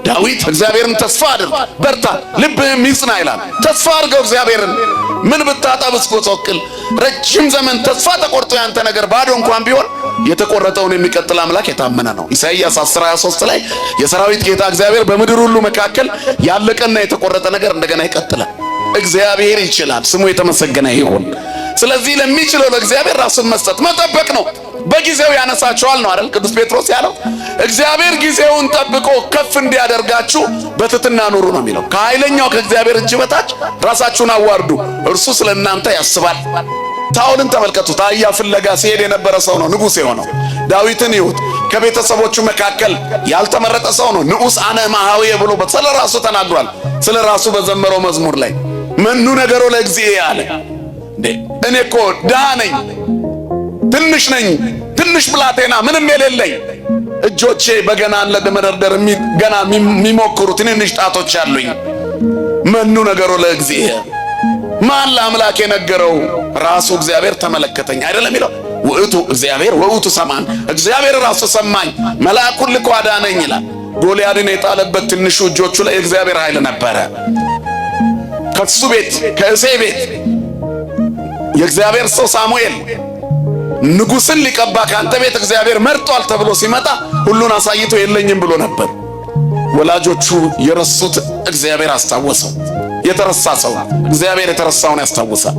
ዳዊት እግዚአብሔርን ተስፋ አድርግ በርታ ልብህም ይጽና ይላል። ተስፋ አድርገው እግዚአብሔርን። ምን ብታጣ ብትጎሰቅል ረጅም ዘመን ተስፋ ተቆርጦ ያንተ ነገር ባዶ እንኳን ቢሆን የተቆረጠውን የሚቀጥል አምላክ የታመነ ነው። ኢሳይያስ 10:23 ላይ የሰራዊት ጌታ እግዚአብሔር በምድር ሁሉ መካከል ያለቀና የተቆረጠ ነገር እንደገና ይቀጥላል። እግዚአብሔር ይችላል፣ ስሙ የተመሰገነ ይሁን። ስለዚህ ለሚችለው ለእግዚአብሔር ራስን መስጠት መጠበቅ ነው። በጊዜው ያነሳቸዋል ነው አይደል ቅዱስ ጴጥሮስ ያለው። እግዚአብሔር ጊዜውን ጠብቆ ከፍ እንዲያደርጋችሁ በትሕትና ኑሩ ነው የሚለው። ከኃይለኛው ከእግዚአብሔር እጅ በታች ራሳችሁን አዋርዱ፣ እርሱ ስለ እናንተ ያስባል። ሳኦልን ተመልከቱት። አህያ ፍለጋ ሲሄድ የነበረ ሰው ነው ንጉሥ የሆነው። ዳዊትን ይሁት ከቤተሰቦቹ መካከል ያልተመረጠ ሰው ነው። ንዑስ አነ እምኀቤየ ብሎ ስለ ራሱ ተናግሯል። ስለ ራሱ በዘመረው መዝሙር ላይ መኑ ነገሮ ለእግዚእ አለ። እኔ እኮ ድሃ ነኝ፣ ትንሽ ነኝ፣ ትንሽ ብላቴና ምንም የሌለኝ፣ እጆቼ በገናን ለመደርደር ገና የሚሞክሩ ትንንሽ ጣቶች ያሉኝ። መኑ ነገሮ ለእግዚእ ማን ለአምላክ የነገረው? ራሱ እግዚአብሔር ተመለከተኝ አይደለም የሚለው። ውእቱ እግዚአብሔር ወውቱ ሰማን፣ እግዚአብሔር ራሱ ሰማኝ፣ መልአኩን ልኮ አዳነኝ ይላል። ጎልያድን የጣለበት ትንሹ እጆቹ ላይ እግዚአብሔር ኃይል ነበረ። ከሱ ቤት ከእሴይ ቤት የእግዚአብሔር ሰው ሳሙኤል ንጉሥን ሊቀባ ካንተ ቤት እግዚአብሔር መርጧል ተብሎ ሲመጣ ሁሉን አሳይቶ የለኝም ብሎ ነበር። ወላጆቹ የረሱት እግዚአብሔር አስታወሰው። የተረሳ ሰው እግዚአብሔር የተረሳውን ያስታውሳል።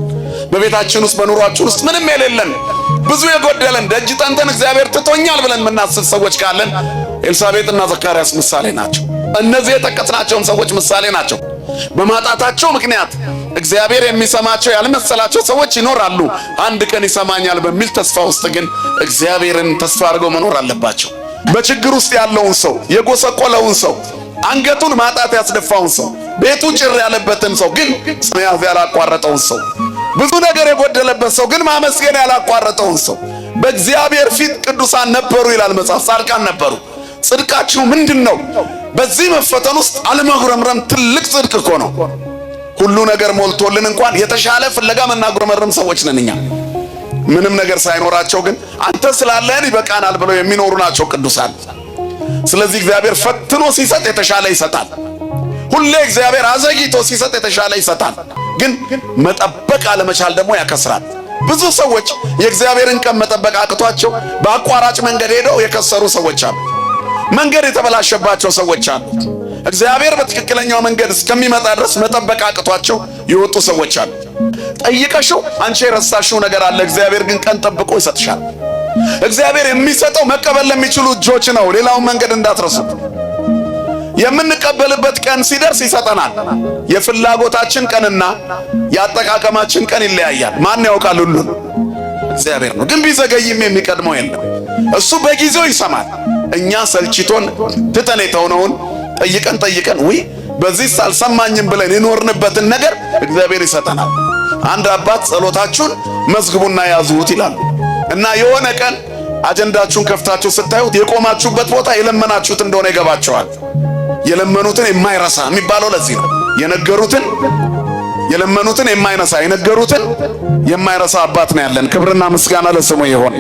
በቤታችን ውስጥ በኑሯችን ውስጥ ምንም የሌለን ብዙ የጎደለን ደጅ ጠንተን እግዚአብሔር ትቶኛል ብለን የምናስብ ሰዎች ካለን ኤልሳቤጥና ዘካርያስ ምሳሌ ናቸው። እነዚህ የጠቀስናቸውን ሰዎች ምሳሌ ናቸው። በማጣታቸው ምክንያት እግዚአብሔር የሚሰማቸው ያልመሰላቸው ሰዎች ይኖራሉ። አንድ ቀን ይሰማኛል በሚል ተስፋ ውስጥ ግን እግዚአብሔርን ተስፋ አድርገው መኖር አለባቸው። በችግር ውስጥ ያለውን ሰው፣ የጎሰቆለውን ሰው፣ አንገቱን ማጣት ያስደፋውን ሰው፣ ቤቱ ጭር ያለበትን ሰው ግን መያዝ ያላቋረጠውን ሰው፣ ብዙ ነገር የጎደለበት ሰው ግን ማመስገን ያላቋረጠውን ሰው በእግዚአብሔር ፊት ቅዱሳን ነበሩ ይላል መጽሐፍ። ጻድቃን ነበሩ። ጽድቃችሁ ምንድነው? በዚህ መፈተን ውስጥ አለመጉረምረም ትልቅ ጽድቅ እኮ ነው። ሁሉ ነገር ሞልቶልን እንኳን የተሻለ ፍለጋ መናጉረመረም ሰዎች ነን እኛ። ምንም ነገር ሳይኖራቸው ግን አንተ ስላለህን ይበቃናል ብለው የሚኖሩ ናቸው ቅዱሳን። ስለዚህ እግዚአብሔር ፈትኖ ሲሰጥ የተሻለ ይሰጣል። ሁሌ እግዚአብሔር አዘግይቶ ሲሰጥ የተሻለ ይሰጣል። ግን መጠበቅ አለመቻል ደግሞ ያከስራል። ብዙ ሰዎች የእግዚአብሔርን ቀን መጠበቅ አቅቷቸው በአቋራጭ መንገድ ሄደው የከሰሩ ሰዎች አሉ። መንገድ የተበላሸባቸው ሰዎች አሉ። እግዚአብሔር በትክክለኛው መንገድ እስከሚመጣ ድረስ መጠበቅ አቅቷቸው የወጡ ሰዎች አሉ። ጠይቀሽው አንቺ የረሳሽው ነገር አለ፣ እግዚአብሔር ግን ቀን ጠብቆ ይሰጥሻል። እግዚአብሔር የሚሰጠው መቀበል ለሚችሉ እጆች ነው። ሌላውን መንገድ እንዳትረሱት። የምንቀበልበት ቀን ሲደርስ ይሰጠናል። የፍላጎታችን ቀንና የአጠቃቀማችን ቀን ይለያያል። ማን ያውቃል? ሁሉን እግዚአብሔር ነው። ግን ቢዘገይም የሚቀድመው የለም። እሱ በጊዜው ይሰማል። እኛ ሰልችቶን ትተን የተውነውን ጠይቀን ወይ በዚህ አልሰማኝም ብለን የኖርንበትን ነገር እግዚአብሔር ይሰጠናል። አንድ አባት ጸሎታችሁን መዝግቡና ያዙት ይላሉ እና የሆነ ቀን አጀንዳችሁን ከፍታችሁ ስታዩት የቆማችሁበት ቦታ የለመናችሁት እንደሆነ ይገባቸዋል። የለመኑትን የማይረሳ የሚባለው ለዚህ ነው። የለመኑትን የማይነሳ የነገሩትን የማይረሳ አባት ነው ያለን። ክብርና ምስጋና ለስሙ ይሁን።